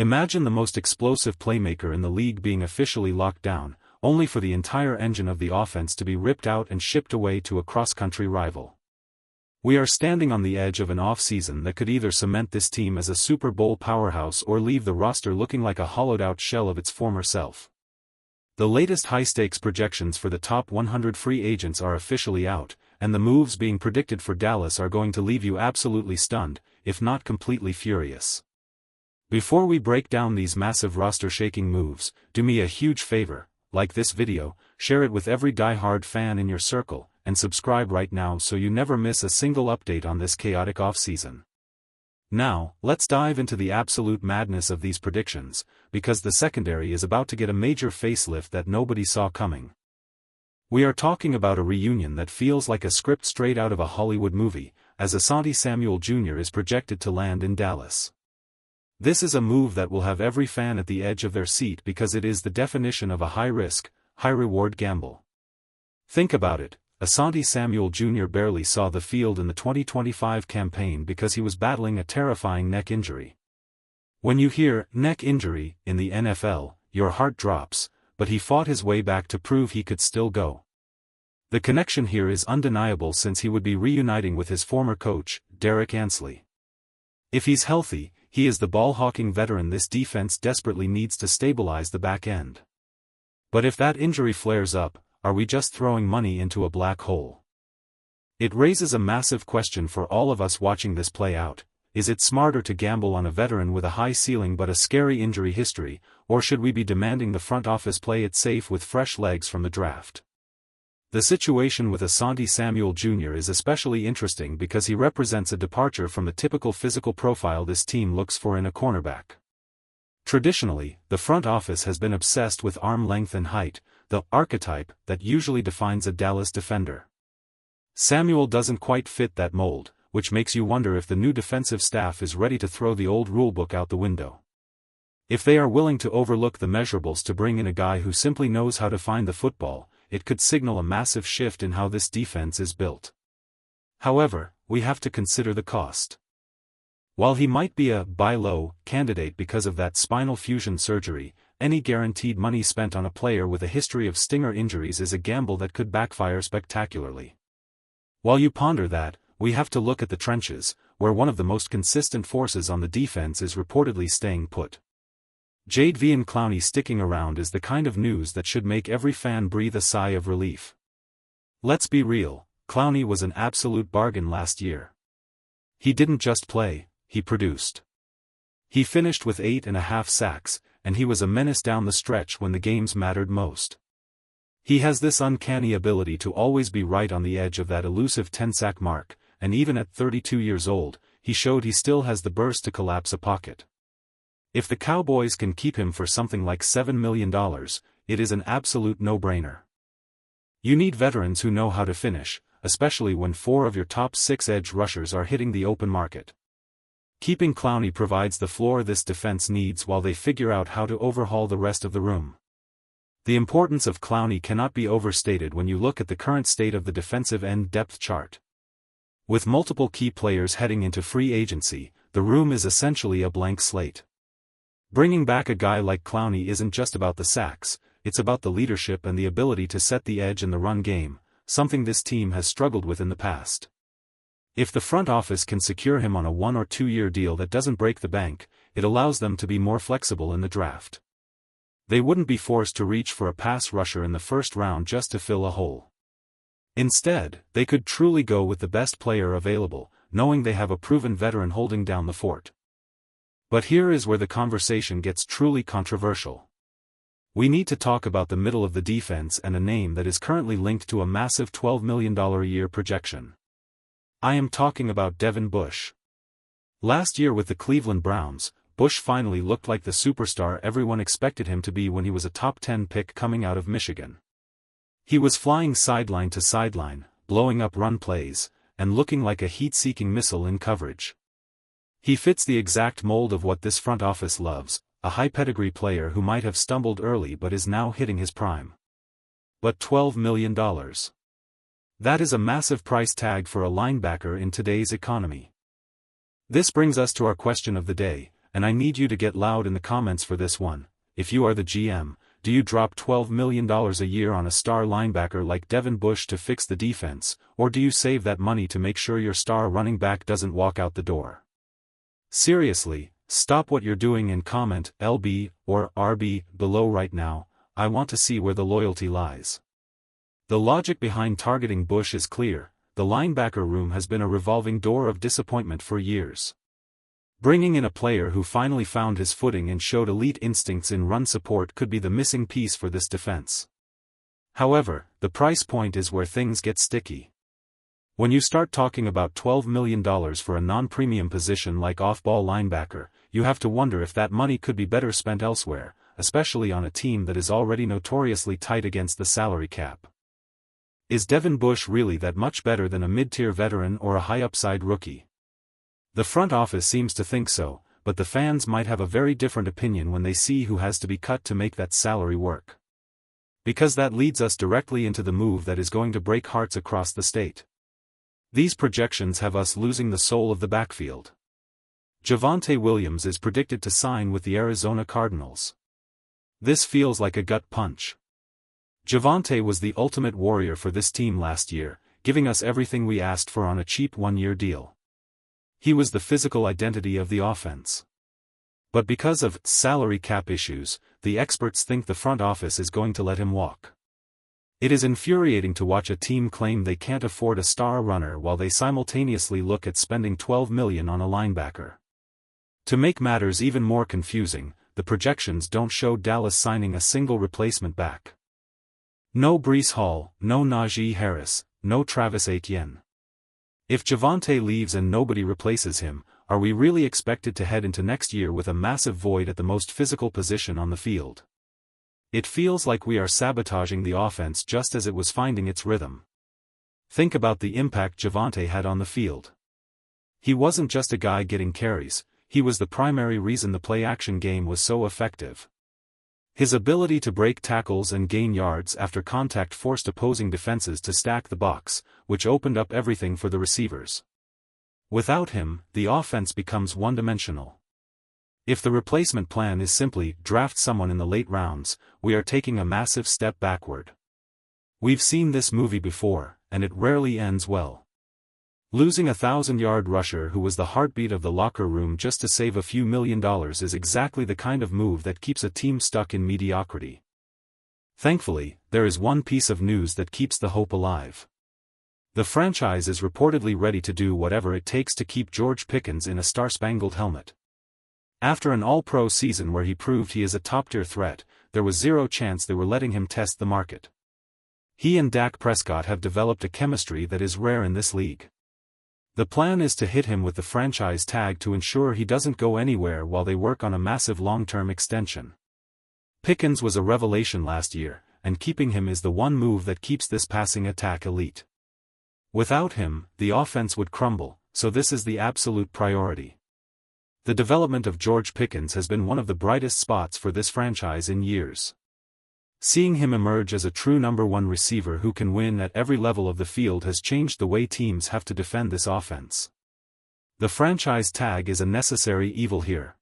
Imagine the most explosive playmaker in the league being officially locked down, only for the entire engine of the offense to be ripped out and shipped away to a cross-country rival. We are standing on the edge of an off-season that could either cement this team as a Super Bowl powerhouse or leave the roster looking like a hollowed-out shell of its former self. The latest high-stakes projections for the top 100 free agents are officially out, and the moves being predicted for Dallas are going to leave you absolutely stunned, if not completely furious. Before we break down these massive roster-shaking moves, do me a huge favor, like this video, share it with every die-hard fan in your circle, and subscribe right now so you never miss a single update on this chaotic offseason. Now, let's dive into the absolute madness of these predictions, because the secondary is about to get a major facelift that nobody saw coming. We are talking about a reunion that feels like a script straight out of a Hollywood movie, as Asante Samuel Jr. is projected to land in Dallas. This is a move that will have every fan at the edge of their seat because it is the definition of a high-risk, high-reward gamble. Think about it, Asante Samuel Jr. barely saw the field in the 2025 campaign because he was battling a terrifying neck injury. When you hear neck injury in the NFL, your heart drops, but he fought his way back to prove he could still go. The connection here is undeniable since he would be reuniting with his former coach, Derek Ansley. If he's healthy, he is the ball-hawking veteran this defense desperately needs to stabilize the back end. But if that injury flares up, are we just throwing money into a black hole? It raises a massive question for all of us watching this play out. Is it smarter to gamble on a veteran with a high ceiling but a scary injury history, or should we be demanding the front office play it safe with fresh legs from the draft? The situation with Asante Samuel Jr. is especially interesting because he represents a departure from the typical physical profile this team looks for in a cornerback. Traditionally, the front office has been obsessed with arm length and height, the archetype that usually defines a Dallas defender. Samuel doesn't quite fit that mold, which makes you wonder if the new defensive staff is ready to throw the old rulebook out the window. If they are willing to overlook the measurables to bring in a guy who simply knows how to find the football, it could signal a massive shift in how this defense is built. However, we have to consider the cost. While he might be a buy low candidate because of that spinal fusion surgery, any guaranteed money spent on a player with a history of stinger injuries is a gamble that could backfire spectacularly. While you ponder that, we have to look at the trenches, where one of the most consistent forces on the defense is reportedly staying put. Jadeveon Clowney sticking around is the kind of news that should make every fan breathe a sigh of relief. Let's be real, Clowney was an absolute bargain last year. He didn't just play, he produced. He finished with 8.5 sacks, and he was a menace down the stretch when the games mattered most. He has this uncanny ability to always be right on the edge of that elusive 10-sack mark, and even at 32 years old, he showed he still has the burst to collapse a pocket. If the Cowboys can keep him for something like $7 million, it is an absolute no-brainer. You need veterans who know how to finish, especially when 4 of your top 6 edge rushers are hitting the open market. Keeping Clowney provides the floor this defense needs while they figure out how to overhaul the rest of the room. The importance of Clowney cannot be overstated when you look at the current state of the defensive end depth chart. With multiple key players heading into free agency, the room is essentially a blank slate. Bringing back a guy like Clowney isn't just about the sacks, it's about the leadership and the ability to set the edge in the run game, something this team has struggled with in the past. If the front office can secure him on a 1 or 2 year deal that doesn't break the bank, it allows them to be more flexible in the draft. They wouldn't be forced to reach for a pass rusher in the first round just to fill a hole. Instead, they could truly go with the best player available, knowing they have a proven veteran holding down the fort. But here is where the conversation gets truly controversial. We need to talk about the middle of the defense and a name that is currently linked to a massive $12 million a year projection. I am talking about Devin Bush. Last year with the Cleveland Browns, Bush finally looked like the superstar everyone expected him to be when he was a top 10 pick coming out of Michigan. He was flying sideline to sideline, blowing up run plays, and looking like a heat-seeking missile in coverage. He fits the exact mold of what this front office loves, a high-pedigree player who might have stumbled early but is now hitting his prime. But $12 million. That is a massive price tag for a linebacker in today's economy. This brings us to our question of the day, and I need you to get loud in the comments for this one. If you are the GM, do you drop $12 million a year on a star linebacker like Devin Bush to fix the defense, or do you save that money to make sure your star running back doesn't walk out the door? Seriously, stop what you're doing and comment LB or RB below right now. I want to see where the loyalty lies. The logic behind targeting Bush is clear. The linebacker room has been a revolving door of disappointment for years. Bringing in a player who finally found his footing and showed elite instincts in run support could be the missing piece for this defense. However, the price point is where things get sticky. When you start talking about $12 million for a non-premium position like off-ball linebacker, you have to wonder if that money could be better spent elsewhere, especially on a team that is already notoriously tight against the salary cap. Is Devin Bush really that much better than a mid-tier veteran or a high-upside rookie? The front office seems to think so, but the fans might have a very different opinion when they see who has to be cut to make that salary work. Because that leads us directly into the move that is going to break hearts across the state. These projections have us losing the soul of the backfield. Javonte Williams is predicted to sign with the Arizona Cardinals. This feels like a gut punch. Javonte was the ultimate warrior for this team last year, giving us everything we asked for on a cheap one-year deal. He was the physical identity of the offense. But because of salary cap issues, the experts think the front office is going to let him walk. It is infuriating to watch a team claim they can't afford a star runner while they simultaneously look at spending $12 million on a linebacker. To make matters even more confusing, the projections don't show Dallas signing a single replacement back. No Breece Hall, no Najee Harris, no Travis Etienne. If Javonte leaves and nobody replaces him, are we really expected to head into next year with a massive void at the most physical position on the field? It feels like we are sabotaging the offense just as it was finding its rhythm. Think about the impact Javonte had on the field. He wasn't just a guy getting carries, he was the primary reason the play-action game was so effective. His ability to break tackles and gain yards after contact forced opposing defenses to stack the box, which opened up everything for the receivers. Without him, the offense becomes one-dimensional. If the replacement plan is simply draft someone in the late rounds, we are taking a massive step backward. We've seen this movie before, and it rarely ends well. Losing a 1,000-yard rusher who was the heartbeat of the locker room just to save a few $1 million is exactly the kind of move that keeps a team stuck in mediocrity. Thankfully, there is one piece of news that keeps the hope alive. The franchise is reportedly ready to do whatever it takes to keep George Pickens in a star-spangled helmet. After an all-pro season where he proved he is a top-tier threat, there was zero chance they were letting him test the market. He and Dak Prescott have developed a chemistry that is rare in this league. The plan is to hit him with the franchise tag to ensure he doesn't go anywhere while they work on a massive long-term extension. Pickens was a revelation last year, and keeping him is the one move that keeps this passing attack elite. Without him, the offense would crumble, so this is the absolute priority. The development of George Pickens has been one of the brightest spots for this franchise in years. Seeing him emerge as a true number one receiver who can win at every level of the field has changed the way teams have to defend this offense. The franchise tag is a necessary evil here.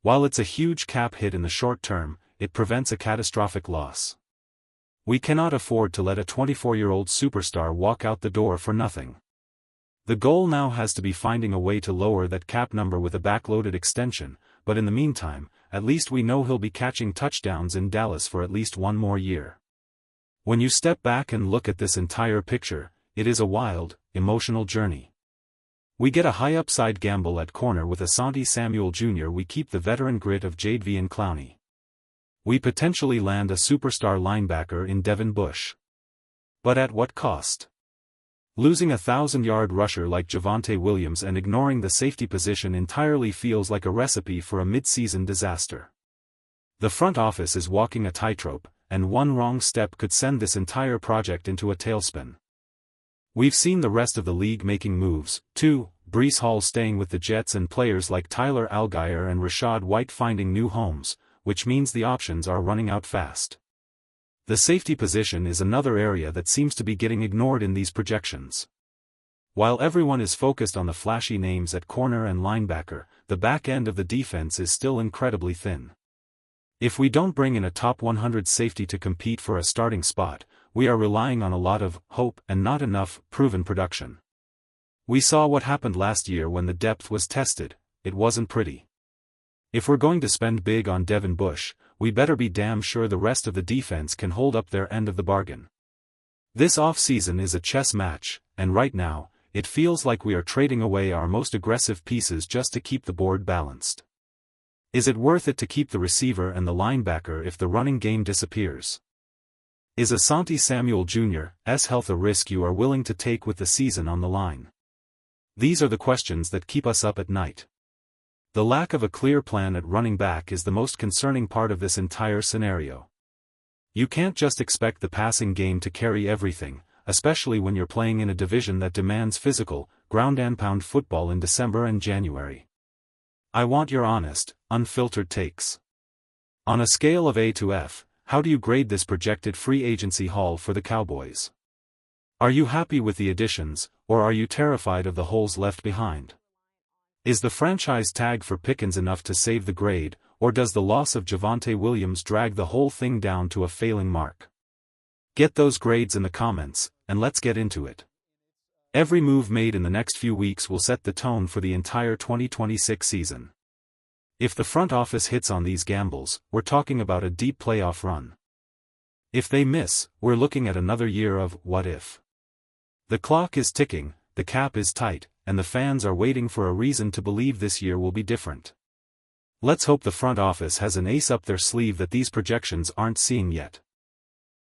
While it's a huge cap hit in the short term, it prevents a catastrophic loss. We cannot afford to let a 24-year-old superstar walk out the door for nothing. The goal now has to be finding a way to lower that cap number with a backloaded extension, but in the meantime, at least we know he'll be catching touchdowns in Dallas for at least one more year. When you step back and look at this entire picture, it is a wild, emotional journey. We get a high-upside gamble at corner with Asante Samuel Jr. We keep the veteran grit of Jadeveon Clowney. We potentially land a superstar linebacker in Devin Bush. But at what cost? Losing a 1,000-yard rusher like Javonte Williams and ignoring the safety position entirely feels like a recipe for a mid-season disaster. The front office is walking a tightrope, and one wrong step could send this entire project into a tailspin. We've seen the rest of the league making moves, too, Breece Hall staying with the Jets and players like Tyler Allgeier and Rachaad White finding new homes, which means the options are running out fast. The safety position is another area that seems to be getting ignored in these projections. While everyone is focused on the flashy names at corner and linebacker, the back end of the defense is still incredibly thin. If we don't bring in a top 100 safety to compete for a starting spot, we are relying on a lot of hope and not enough proven production. We saw what happened last year when the depth was tested. It wasn't pretty. If we're going to spend big on Devin Bush, we better be damn sure the rest of the defense can hold up their end of the bargain. This off-season is a chess match, and right now, it feels like we are trading away our most aggressive pieces just to keep the board balanced. Is it worth it to keep the receiver and the linebacker if the running game disappears? Is Asante Samuel Jr.'s health a risk you are willing to take with the season on the line? These are the questions that keep us up at night. The lack of a clear plan at running back is the most concerning part of this entire scenario. You can't just expect the passing game to carry everything, especially when you're playing in a division that demands physical, ground-and-pound football in December and January. I want your honest, unfiltered takes. On a scale of A to F, how do you grade this projected free agency haul for the Cowboys? Are you happy with the additions, or are you terrified of the holes left behind? Is the franchise tag for Pickens enough to save the grade, or does the loss of Javonte Williams drag the whole thing down to a failing mark? Get those grades in the comments, and let's get into it. Every move made in the next few weeks will set the tone for the entire 2026 season. If the front office hits on these gambles, we're talking about a deep playoff run. If they miss, we're looking at another year of what if. The clock is ticking, the cap is tight, and the fans are waiting for a reason to believe this year will be different. Let's hope the front office has an ace up their sleeve that these projections aren't seeing yet.